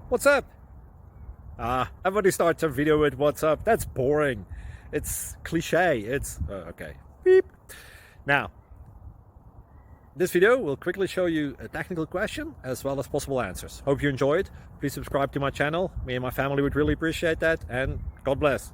What's up? Everybody starts a video with what's up. That's boring. It's cliche. It's okay. Beep. Now, this video will quickly show you a technical question as well as possible answers. Hope you enjoyed. Please subscribe to my channel. Me and my family would really appreciate that, and God bless.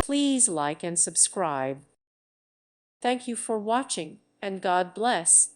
Please like and subscribe. Thank you for watching, and God bless.